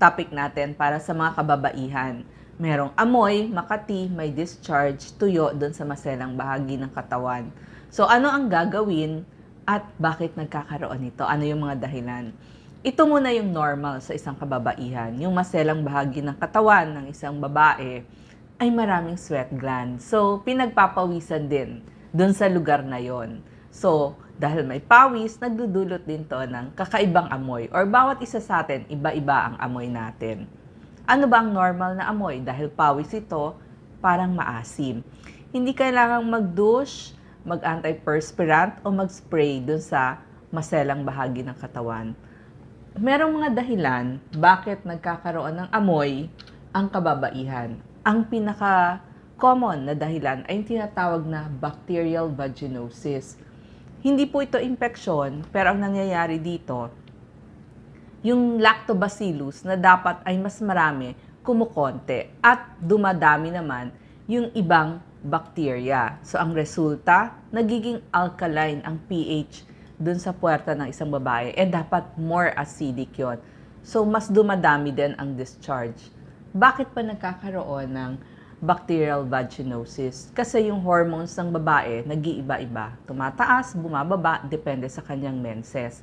topic natin para sa mga kababaihan. Merong amoy, makati, may discharge, tuyo doon sa maselang bahagi ng katawan. So ano ang gagawin at bakit nagkakaroon nito? Ano yung mga dahilan? Ito muna yung normal sa isang kababaihan. Yung maselang bahagi ng katawan ng isang babae ay maraming sweat glands. So pinagpapawisan din doon sa lugar na yon. So, dahil may pawis, nagdudulot din to ng kakaibang amoy. Or bawat isa sa atin, iba-iba ang amoy natin. Ano ba ang normal na amoy? Dahil pawis ito, parang maasim. Hindi kailangang mag-douche, mag-antiperspirant, o mag-spray dun sa maselang bahagi ng katawan. Merong mga dahilan bakit nagkakaroon ng amoy ang kababaihan. Ang pinaka-common na dahilan ay yung tinatawag na bacterial vaginosis. Hindi po ito infeksyon, pero ang nangyayari dito, yung lactobacillus na dapat ay mas marami, kumukonte at dumadami naman yung ibang bacteria. So ang resulta, nagiging alkaline ang pH dun sa puwerta ng isang babae. Dapat more acidic yon. So mas dumadami din ang discharge. Bakit pa nagkakaroon ng bacterial vaginosis? Kasi yung hormones ng babae nag-iiba-iba. Tumataas, bumababa, depende sa kanyang menses.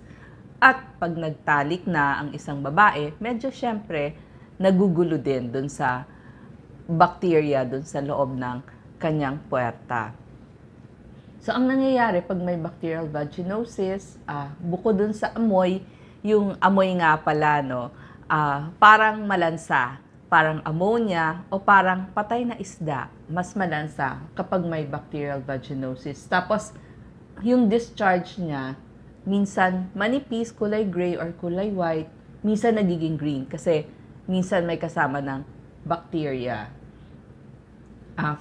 At pag nagtalik na ang isang babae, medyo syempre nagugulo din dun sa bacteria dun sa loob ng kanyang puwerta. So ang nangyayari pag may bacterial vaginosis, bukod dun sa amoy, yung amoy nga pala, parang malansa, parang ammonia o parang patay na isda, mas malansa kapag may bacterial vaginosis. Tapos, yung discharge niya, minsan manipis, kulay gray or kulay white, minsan nagiging green kasi minsan may kasama ng bacteria.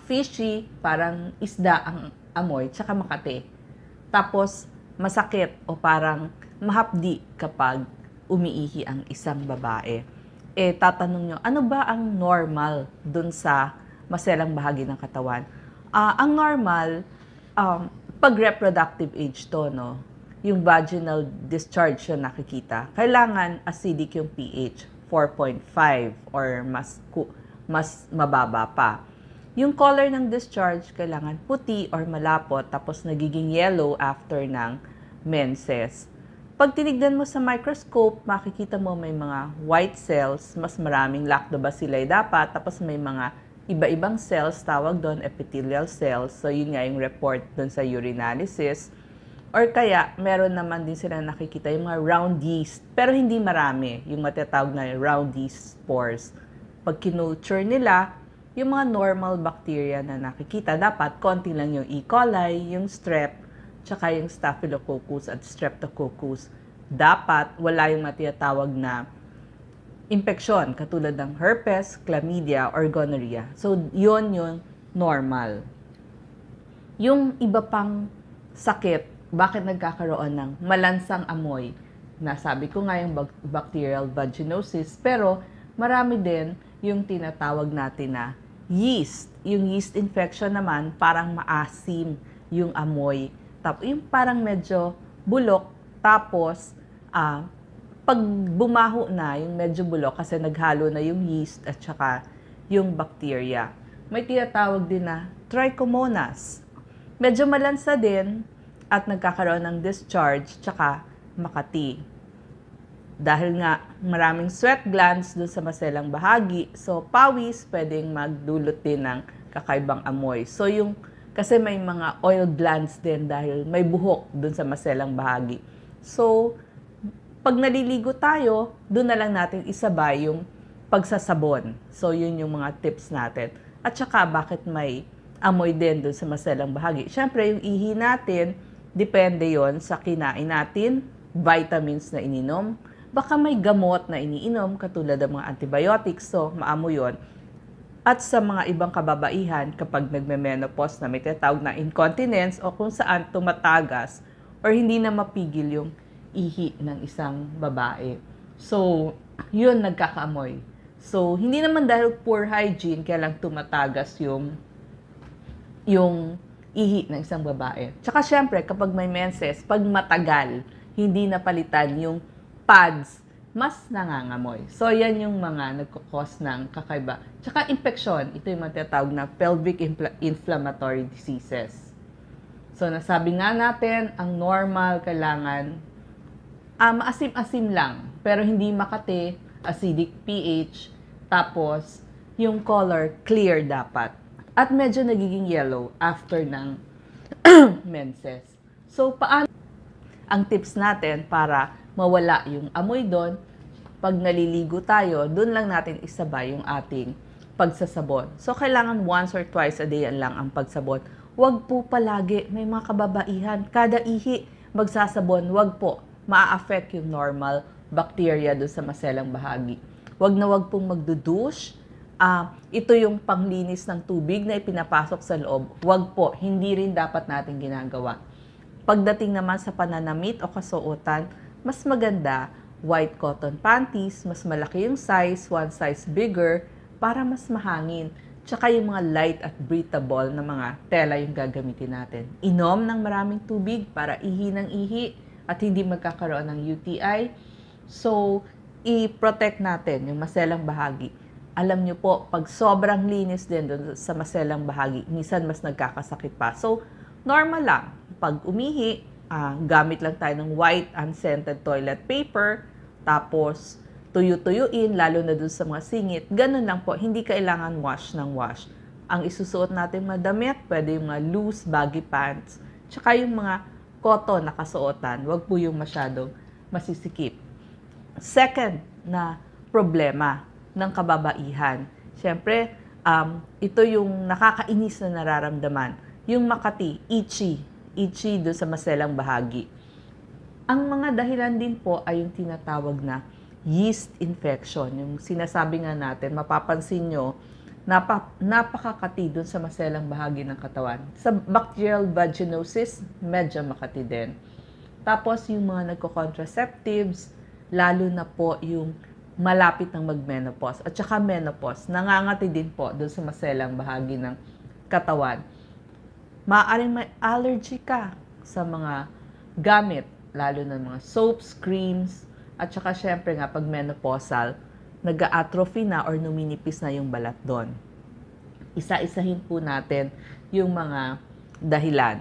Fishy, parang isda ang amoy, tsaka makati. Tapos, masakit o parang mahapdi kapag umiihi ang isang babae. Tatanong nyo, ano ba ang normal dun sa maselang bahagi ng katawan? Ang normal, pag reproductive age to, yung vaginal discharge yung nakikita, kailangan acidic yung pH, 4.5 or mas mababa pa. Yung color ng discharge, kailangan puti or malapot, tapos nagiging yellow after ng menses. Pag tinignan mo sa microscope, makikita mo may mga white cells, mas maraming lactobacilli dapat, tapos may mga iba-ibang cells, tawag doon epithelial cells. So yun nga yung report doon sa urinalysis. Or kaya, meron naman din sila nakikita yung mga round yeast, pero hindi marami, yung matatawag na round yeast spores. Pag kinulture nila, yung mga normal bacteria na nakikita, dapat konti lang yung E. coli, yung strep, tsaka yung staphylococcus at streptococcus. Dapat wala yung matinatawag na infeksyon katulad ng herpes, chlamydia, or gonorrhea. So, yun yung normal. Yung iba pang sakit, bakit nagkakaroon ng malansang amoy? Nasabi ko nga yung bacterial vaginosis, pero marami din yung tinatawag natin na yeast. Yung yeast infection naman, parang maasim yung amoy. Tapos, yung parang medyo bulok, tapos, pag bumaho na, yung medyo bulok, kasi naghalo na yung yeast at saka yung bacteria. May tinatawag din na trichomonas. Medyo malansa din at nagkakaroon ng discharge, tsaka makati. Dahil nga maraming sweat glands dun sa maselang bahagi, so pawis pwedeng magdulot din ng kakaibang amoy. So yung kasi may mga oil glands din dahil may buhok dun sa maselang bahagi. So, pag naliligo tayo, dun na lang natin isabay yung pagsasabon. So, yun yung mga tips natin. At saka, bakit may amoy din dun sa maselang bahagi? Siyempre, yung ihi natin, depende yon sa kinain natin, vitamins na ininom. Baka may gamot na iniinom, katulad ng mga antibiotics. So, maamoy yon. At sa mga ibang kababaihan, kapag nagme-menopause na may tinatawag na incontinence o kung saan tumatagas or hindi na mapigil yung ihi ng isang babae. So, yun nagkakaamoy. So, hindi naman dahil poor hygiene kaya lang tumatagas yung ihi ng isang babae. Tsaka syempre, kapag may menses, pag matagal, hindi napalitan yung pads mas nangangamoy. So, yan yung mga nagkukos ng kakaiba. Tsaka infection, ito yung mga tinatawag na pelvic inflammatory diseases. So, nasabi nga natin, ang normal kailangan maasim-asim lang, pero hindi makati, acidic pH, tapos yung color clear dapat. At medyo nagiging yellow after ng menses. So, paano ang tips natin para mawala yung amoy doon? Pag naliligo tayo, doon lang natin isabay yung ating pagsasabon. So, kailangan once or twice a day lang ang pagsabon. Huwag po palagi, may mga kababaihan, kada ihi magsasabon, huwag po. Maa-affect yung normal bacteria doon sa maselang bahagi. Huwag na huwag pong magdudush. Ito yung panglinis ng tubig na ipinapasok sa loob. Huwag po, hindi rin dapat natin ginagawa. Pagdating naman sa pananamit o kasuotan, mas maganda white cotton panties, mas malaki yung size, one size bigger, para mas mahangin. Tsaka yung mga light at breathable na mga tela yung gagamitin natin. Inom ng maraming tubig para ihi ng ihi at hindi magkakaroon ng UTI. So, i-protect natin yung maselang bahagi. Alam nyo po, pag sobrang linis din doon sa maselang bahagi, minsan mas nagkakasakit pa. So, normal lang. Pag umihi, gamit lang tayo ng white unscented toilet paper, tapos tuyo-tuyuin, lalo na dun sa mga singit. Ganun lang po, hindi kailangan wash ng wash. Ang isusuot natin mga damit, pwede yung mga loose, baggy pants, tsaka yung mga cotton na kasuotan. Huwag po yung masyadong masisikip. Second na problema ng kababaihan. Siyempre, ito yung nakakainis na nararamdaman. Yung makati, itchy doon sa maselang bahagi. Ang mga dahilan din po ay yung tinatawag na yeast infection. Yung sinasabi nga natin, mapapansin nyo, napakakati doon sa maselang bahagi ng katawan. Sa bacterial vaginosis, medyo makati din. Tapos yung mga nagko-contraceptives, lalo na po yung malapit ng mag-menopause. At saka menopause, nangangati din po doon sa maselang bahagi ng katawan. Maaaring may allergy ka sa mga gamit, lalo na mga soaps, creams, at saka syempre nga pag menopausal, nag-atrophy na or numinipis na yung balat doon. Isa-isahin po natin yung mga dahilan.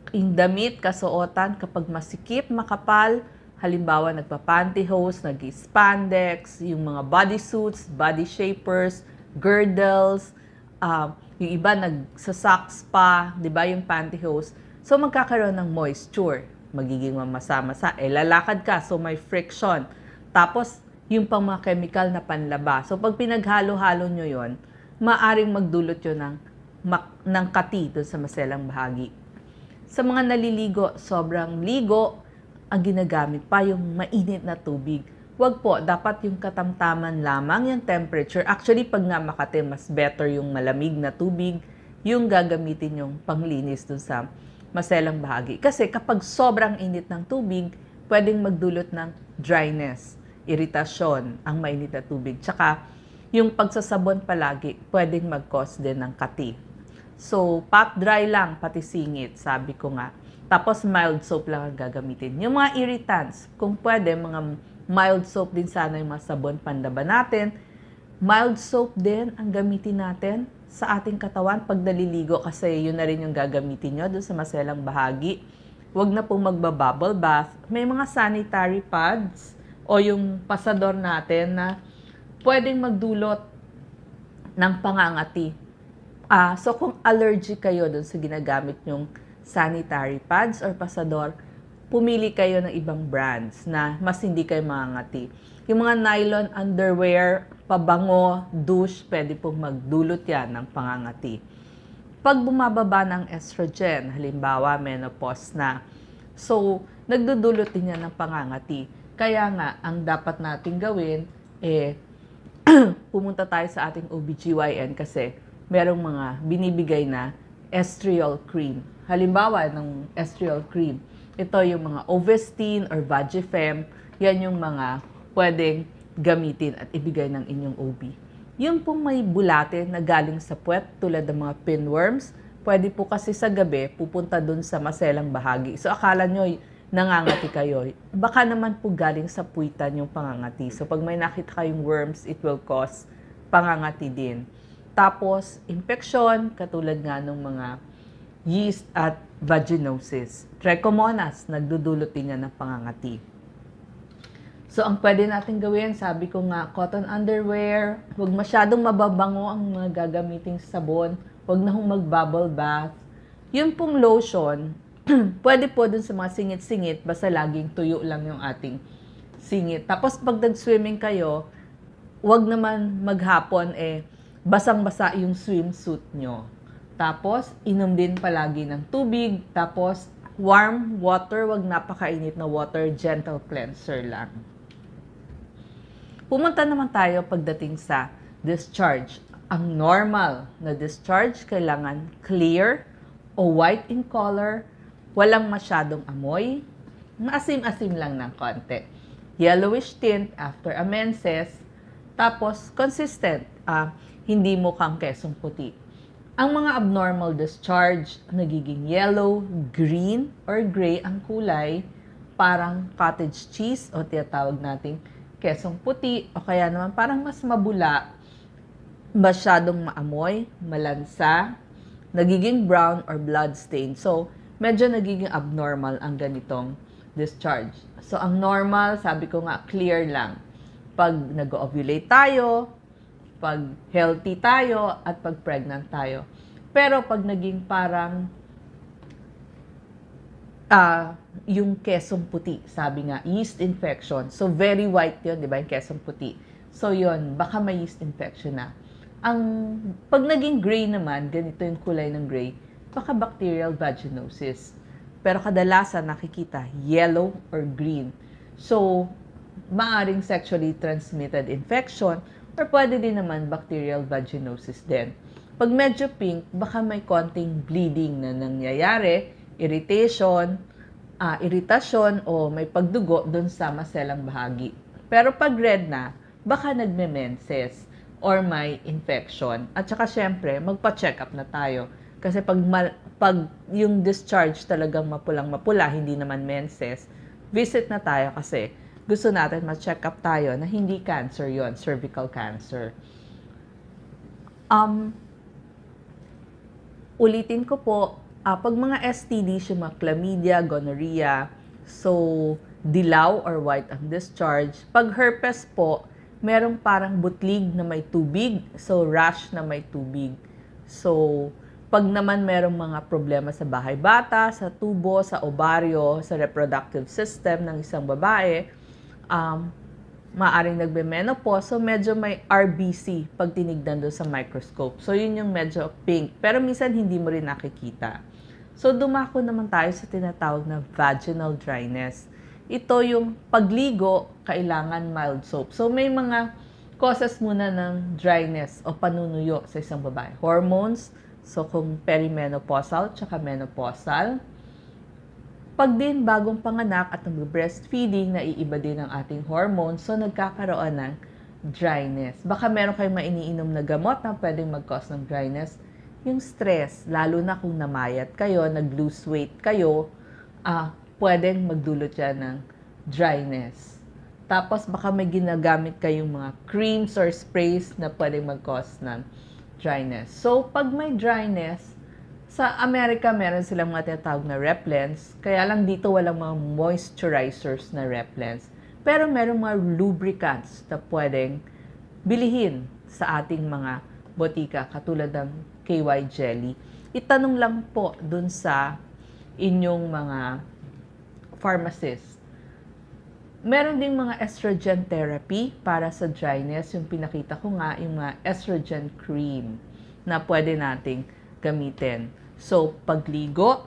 Yung damit, kasuotan, kapag masikip, makapal, halimbawa nagpa-pantyhose, nag-spandex, yung mga bodysuits, body shapers, girdles, yung iba nagsasocks pa, di ba, yung pantyhose. So magkakaroon ng moisture, magiging mamasa-masa, lalakad ka, so may friction. Tapos, yung pang mga chemical na panlaba. So, pag pinaghalo-halo nyo yon, maaring magdulot yun ng kati doon sa maselang bahagi. Sa mga naliligo, sobrang ligo, ang ginagamit pa yung mainit na tubig. Huwag po, dapat yung katamtaman lamang yung temperature. Actually, pag nga makati, mas better yung malamig na tubig, yung gagamitin yung panglinis doon sa maselang bahagi. Kasi kapag sobrang init ng tubig, pwedeng magdulot ng dryness, iritasyon, ang mainit na tubig. Tsaka, yung pagsasabon palagi, pwedeng mag-cause din ng kati. So, pat dry lang, pati singit, sabi ko nga. Tapos, mild soap lang ang gagamitin. Yung mga irritants, kung pwede, mga mild soap din sana yung mga sabon pandaba natin. Mild soap din ang gamitin natin sa ating katawan pag naliligo kasi yun na rin yung gagamitin nyo doon sa maselang bahagi. Huwag na pong magba-bubble bath. May mga sanitary pads o yung pasador natin na pwedeng magdulot ng pangangati. So kung allergic kayo doon sa ginagamit nyong sanitary pads or pasador, pumili kayo ng ibang brands na mas hindi kayo mangangati. Yung mga nylon underwear, pabango, douche, pwede pong magdulot yan ng pangangati. Pag bumababa ng estrogen, halimbawa menopause na, so nagdudulot din yan ng pangangati. Kaya nga, ang dapat nating gawin, pumunta tayo sa ating OBGYN kasi merong mga binibigay na estriol cream. Halimbawa ng estriol cream, ito yung mga Ovestine or Vagifem, yan yung mga pwedeng gamitin at ibigay ng inyong OB. Yung pong may bulate na galing sa puwet tulad ng mga pinworms, pwede po kasi sa gabi pupunta dun sa maselang bahagi. So akala nyo nangangati kayo, baka naman po galing sa puwitan yung pangangati. So, pag may nakita kayong worms, it will cause pangangati din. Tapos, infection, katulad nga ng mga yeast at vaginosis. Trichomonas, nagdudulot din yan ng pangangati. So, ang pwede natin gawin, sabi ko nga, cotton underwear, huwag masyadong mababango ang mga gagamiting sabon, huwag na hong mag-bubble bath. Yun pong lotion, pwede po dun sa mga singit-singit, basta laging tuyo lang yung ating singit. Tapos, pag nag-swimming kayo, huwag naman maghapon, basang-basa yung swimsuit nyo. Tapos, inom din palagi ng tubig. Tapos, warm water, wag napakainit na water, gentle cleanser lang. Pumunta naman tayo pagdating sa discharge. Ang normal na discharge, kailangan clear o white in color, walang masyadong amoy, maasim-asim lang ng konti. Yellowish tint after a menses, tapos consistent, hindi mukhang kesong puti. Ang mga abnormal discharge, nagiging yellow, green, or gray ang kulay, parang cottage cheese o tinatawag nating kesong puti, o kaya naman parang mas mabula, masyadong maamoy, malansa, nagiging brown or blood stain. So, medyo nagiging abnormal ang ganitong discharge. So, ang normal, sabi ko nga, clear lang. Pag nag-ovulate tayo, pag healthy tayo, at pag pregnant tayo. Pero pag naging parang yung kesong puti, sabi nga, yeast infection. So, very white yun, di ba, yung kesong puti. So, yun, baka may yeast infection na. Pag naging gray naman, ganito yung kulay ng gray, baka bacterial vaginosis. Pero kadalasan nakikita yellow or green. So, maaring sexually transmitted infection or pwede din naman bacterial vaginosis din. Pag medyo pink, baka may konting bleeding na nangyayari, irritasyon o may pagdugo dun sa maselang bahagi. Pero pag red na, baka nagme-menses or may infection. At saka syempre, magpa-check up na tayo. Kasi pag yung discharge talagang mapulang-mapula, hindi naman menses, visit na tayo kasi gusto natin ma-check up tayo na hindi cancer yon, cervical cancer. Ulitin ko po, pag mga STDs, yung mga chlamydia, gonorrhea, so dilaw or white ang discharge. Pag herpes po, merong parang butlig na may tubig, so rash na may tubig. So, pag naman merong mga problema sa bahay bata, sa tubo, sa ovaryo, sa reproductive system ng isang babae, maaring nagbe-menopause, so medyo may RBC pag tinignan doon sa microscope. So, yun yung medyo pink. Pero minsan hindi mo rin nakikita. So, dumako naman tayo sa tinatawag na vaginal dryness. Ito yung pagligo, kailangan mild soap. So, may mga causes muna ng dryness o panunuyo sa isang babae. Hormones, so kung perimenopausal, tsaka menopausal. Pag din bagong panganak at nag-breastfeeding, naiiba din ang ating hormones, so nagkakaroon ng dryness. Baka meron kayong mainiinom na gamot na pwedeng mag-cause ng dryness. Yung stress, lalo na kung namayat kayo, nag-lose weight kayo, pwedeng magdulot yan ng dryness. Tapos baka may ginagamit kayong mga creams or sprays na pwedeng mag-cause ng dryness. So, pag may dryness, sa Amerika, meron silang mga tinatawag na Replens. Kaya lang dito walang mga moisturizers na Replens. Pero meron mga lubricants na pwedeng bilihin sa ating mga botika, katulad ng KY Jelly. Itanong lang po dun sa inyong mga pharmacist. Meron ding mga estrogen therapy para sa dryness. Yung pinakita ko nga, yung mga estrogen cream na pwede nating gamitin. So, pagligo,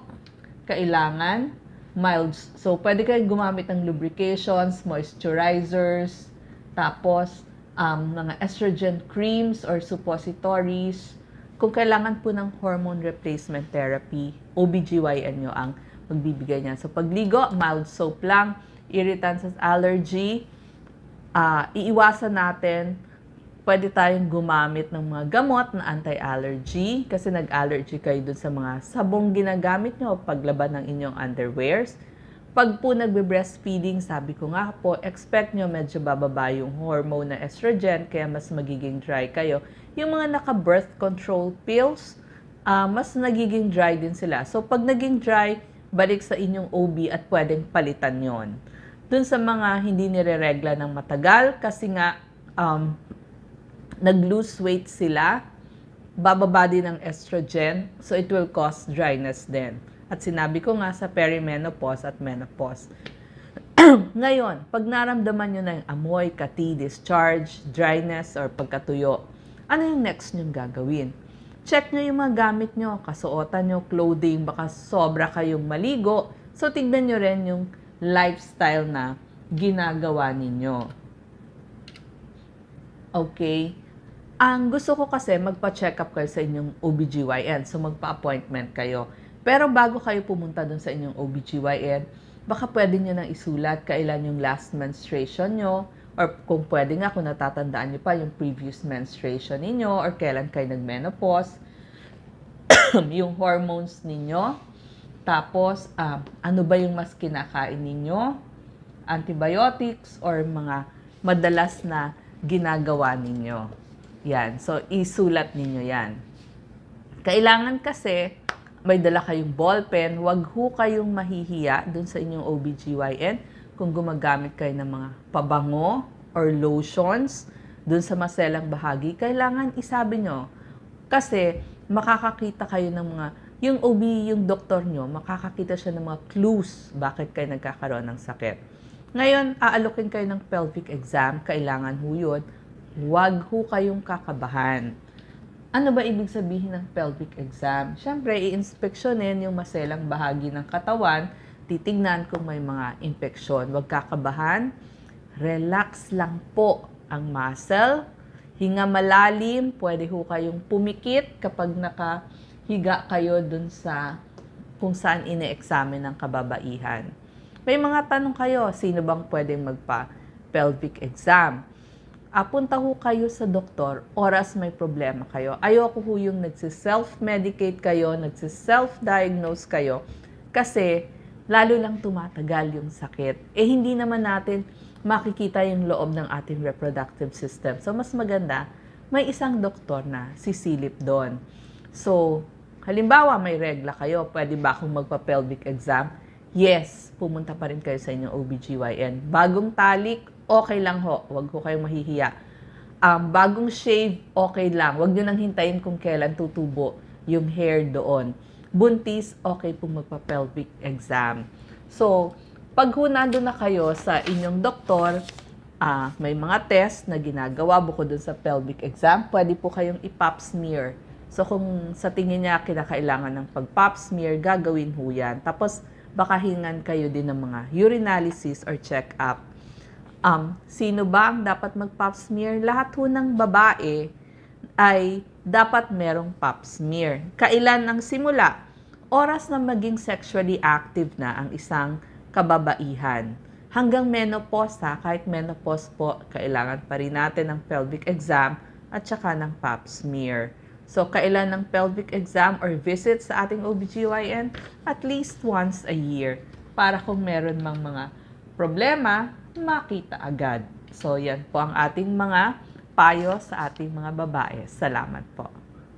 kailangan mild. So, pwede kayong gumamit ng lubrications, moisturizers, tapos mga estrogen creams or suppositories. Kung kailangan po ng hormone replacement therapy, OBGYN nyo ang magbibigay niyan. So, pagligo, mild soap lang, irritants at allergy, iiwasan natin. Pwede tayong gumamit ng mga gamot na anti-allergy kasi nag-allergy kayo dun sa mga sabong ginagamit nyo paglaban ng inyong underwears. Pag po nagbe-breastfeeding, sabi ko nga po, expect nyo medyo bababa yung hormone na estrogen, kaya mas magiging dry kayo. Yung mga naka-birth control pills, mas nagiging dry din sila. So, pag naging dry, balik sa inyong OB at pwedeng palitan yon. Dun sa mga hindi nireregla ng matagal, kasi nga nag-lose weight sila, bababa din ang estrogen, so it will cause dryness din. At sinabi ko nga sa perimenopause at menopause. Ngayon, pag naramdaman nyo na yung amoy, kati, discharge, dryness, or pagkatuyo, ano yung next nyong gagawin? Check nyo yung mga gamit nyo, kasuotan nyo, clothing, baka sobra kayong maligo. So, tignan nyo rin yung lifestyle na ginagawa ninyo. Okay? Ang gusto ko kasi magpa-check up kayo sa inyong OBGYN. So, magpa-appointment kayo. Pero bago kayo pumunta dun sa inyong OBGYN, baka pwede nyo nang isulat kailan yung last menstruation nyo, or kung pwede nga, kung natatandaan nyo pa yung previous menstruation ninyo, or kailan kayo nag-menopause, yung hormones ninyo, tapos ano ba yung mas kinakain ninyo, antibiotics, or mga madalas na ginagawa ninyo. Yan. So, isulat ninyo yan. Kailangan kasi may dala kayong ballpen, wag ho kayong mahihiya dun sa inyong OBGYN kung gumagamit kayo ng mga pabango or lotions dun sa maselang bahagi. Kailangan isabi nyo. Kasi makakakita kayo ng mga, yung OB, yung doktor nyo, makakakita siya ng mga clues bakit kayo nagkakaroon ng sakit. Ngayon, aalokin kayo ng pelvic exam, kailangan ho yun. Wag ho kayong kakabahan. Ano ba ibig sabihin ng pelvic exam? Siyempre, i-inspeksyonin yung maselang bahagi ng katawan, titignan kung may mga infeksyon. Huwag kakabahan, relax lang po ang muscle, hinga malalim, pwede ho kayong pumikit kapag nakahiga kayo dun sa kung saan ine-examine ng kababaihan. May mga tanong kayo, sino bang pwedeng magpa-pelvic exam? Punta ho kayo sa doktor, oras may problema kayo. Ayoko ho yung nagsiself-medicate kayo, nagsiself-diagnose kayo, kasi lalo lang tumatagal yung sakit. Hindi naman natin makikita yung loob ng ating reproductive system. So, mas maganda, may isang doktor na sisilip doon. So, halimbawa may regla kayo, pwede ba akong magpa-pelvic exam? Yes, pumunta pa rin kayo sa inyong OBGYN. Bagong talik, okay lang ho. Huwag ho kayong mahihiya. Bagong shave, okay lang. Huwag nyo nang hintayin kung kailan tutubo yung hair doon. Buntis, okay pong magpa-pelvic exam. So, pag nandun na kayo sa inyong doktor, may mga test na ginagawa bukod dun sa pelvic exam, pwede po kayong i-pap smear. So, kung sa tingin niya kinakailangan ng pag-pap smear, gagawin ho yan. Tapos, baka hingan kayo din ng mga urinalysis or check-up. Sino ba ang dapat mag-pap smear? Lahat ho ng babae ay dapat merong pap smear. Kailan ang simula? Oras na maging sexually active na ang isang kababaihan. Hanggang menopause kahit menopause po, kailangan pa rin natin ng pelvic exam at saka ng pap smear. So, kailan ng pelvic exam or visit sa ating OBGYN? At least once a year. Para kung meron mang mga problema, makita agad. So, yan po ang ating mga payo sa ating mga babae. Salamat po.